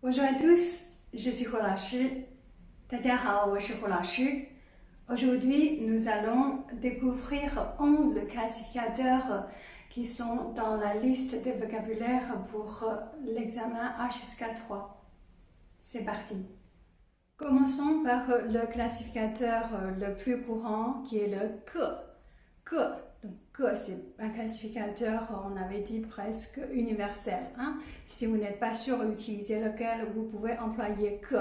Bonjour à tous, je suis Hu老师。大家好，我是胡老师。Aujourd'hui, nous allons découvrir 11 classificateurs qui sont dans la liste des vocabulaires pour l'examen HSK3. C'est parti. Commençons par le classificateur le plus courant qui est le que. Donc, que c'est un classificateur, on avait dit presque universel. Hein? Si vous n'êtes pas sûr d'utiliser lequel, vous pouvez employer que.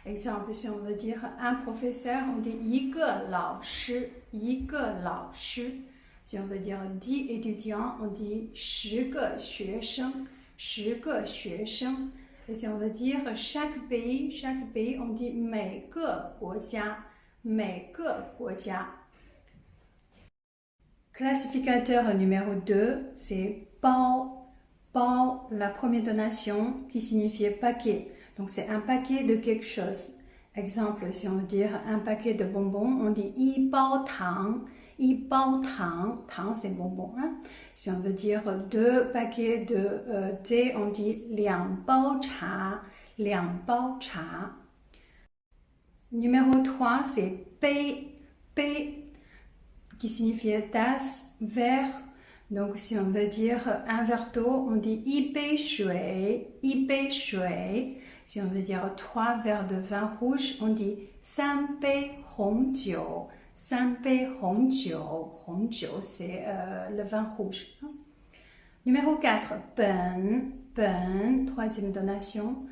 Exemple, si on veut dire un professeur, on dit 一个老师, 一个老师. Si on veut dire 10 étudiants, on dit 10个学生, 10个学生. Et si on veut dire chaque pays, on dit 每个国家, 每个国家. Classificateur numéro 2, c'est bao. Bao, la première donation qui signifiait paquet. Donc c'est un paquet de quelque chose. Exemple, si on veut dire un paquet de bonbons, on dit 一包糖. 一包糖, tang c'est bonbon. Hein? Si on veut dire 2 paquets de thé, on dit 两包茶. 两包茶. Numéro 3, c'est pei. Pei qui signifie tasse, verre. Donc, si on veut dire un verre d'eau, on dit 一杯水, 一杯水. Si on veut dire 3 verres de vin rouge, on dit 三杯红酒, 三杯红酒. 红酒, c'est le vin rouge. Numéro 4, pen, troisième donation.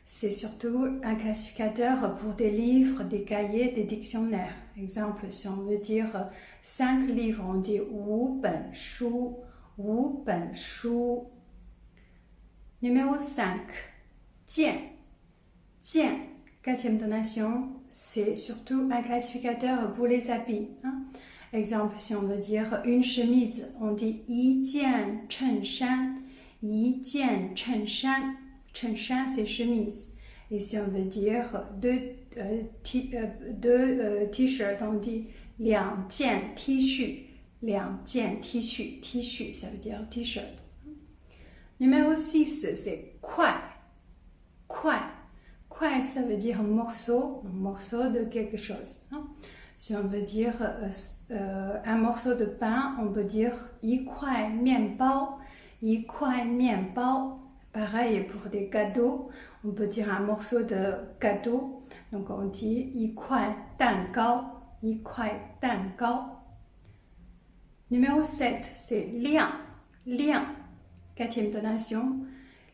C'est surtout un classificateur pour des livres, des cahiers, des dictionnaires. Exemple, si on veut dire 5 livres, on dit 五本书, 五本书. Numéro 5, 件, quatrième donation, c'est surtout un classificateur pour les habits. Hein? Exemple, si on veut dire une chemise, on dit 一件衬衫, 一件衬衫. 衬衫, c'est chemise. Et si on veut dire 2 t-shirts, on dit 两件 t-shirt. 两件 t-shirt. T-shirt, ça veut dire t-shirt. Numéro 6, c'est 块.块, ça veut dire un morceau de quelque chose. Hein? Si on veut dire un morceau de pain, on peut dire 一块面包. 一块面包. Pareil pour des gâteaux, on peut dire un morceau de gâteau. Donc on dit 一块蛋糕, 一块蛋糕. Numéro 7, c'est 量. Quatrième donation.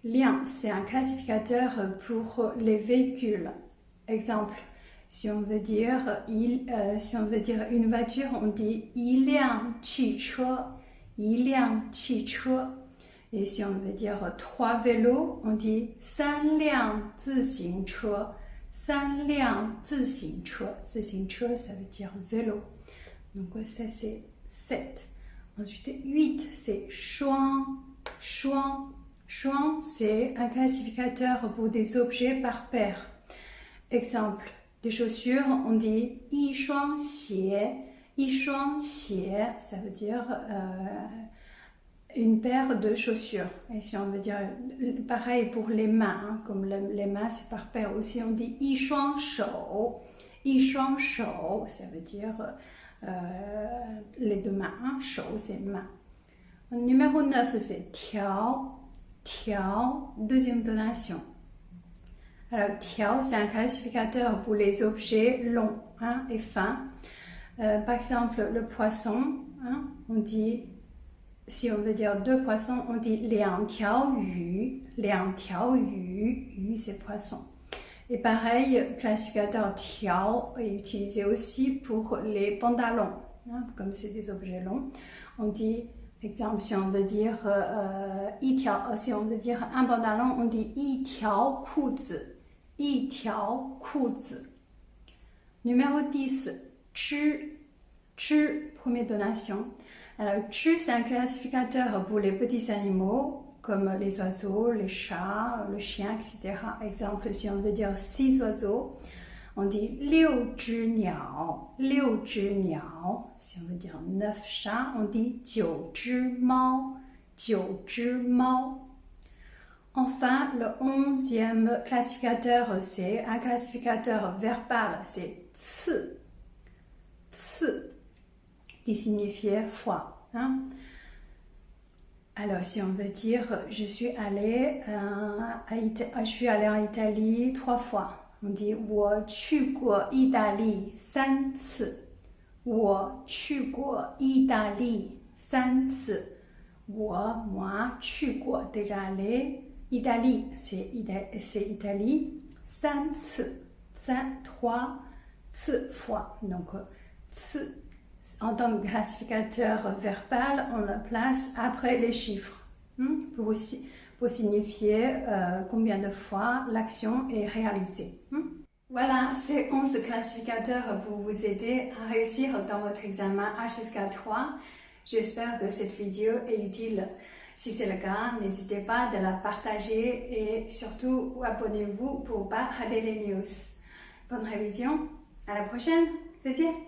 量, c'est un classificateur pour les véhicules. Exemple, si on veut dire une voiture, on dit 一辆汽车, 一辆汽车. Et si on veut dire 3 vélos, on dit 三辆自行车, 三辆自行车. 自行车, ça veut dire vélo. Donc ça c'est 7. Ensuite 8, c'est 双. Shuang, c'est un classificateur pour des objets par paire. Exemple, des chaussures, on dit 一双鞋. 一双鞋, ça veut dire une paire de chaussures. Et si on veut dire pareil pour les mains, hein, comme les mains c'est par paire aussi, on dit 一双手. 一双手, ça veut dire les deux mains. Hein, 手 c'est main. Numéro 9, c'est 条. Deuxième donation. Alors, 条, c'est un classificateur pour les objets longs, hein, et fins. Par exemple, le poisson, hein, on dit, si on veut dire 2 poissons, on dit 两条鱼. 两条鱼, yu c'est poisson. Et pareil, classificateur 条 est utilisé aussi pour les pantalons, hein, comme c'est des objets longs. On dit, exemple, si on veut dire si on veut dire un pantalon, on dit 一条裤子. 一条裤子. Numéro 10, 吃, première donation. Alors, 吃, c'est un classificateur pour les petits animaux, comme les oiseaux, les chats, le chien, etc. Exemple, si on veut dire 6 oiseaux, on dit 六只鸟. 六只鸟. Si on veut dire 9 chats, on dit 九只猫. 九只猫. Enfin, le 11e classificateur, c'est un classificateur verbal, c'est 次, qui signifie fois. Hein? Alors, si on veut dire je suis allé en Italie 3 fois, on dit 我去过意大利3次。我去过意大利3次。moi, 去过 déjà allé. Italie, c'est Italie. 3次, 3 fois. Donc, 次, en tant que classificateur verbal, on le place après les chiffres pour signifier combien de fois l'action est réalisée. Voilà, ces 11 classificateurs pour vous aider à réussir dans votre examen HSK3. J'espère que cette vidéo est utile. Si c'est le cas, n'hésitez pas à la partager et surtout abonnez-vous pour ne pas rater les news. Bonne révision, à la prochaine, 再见。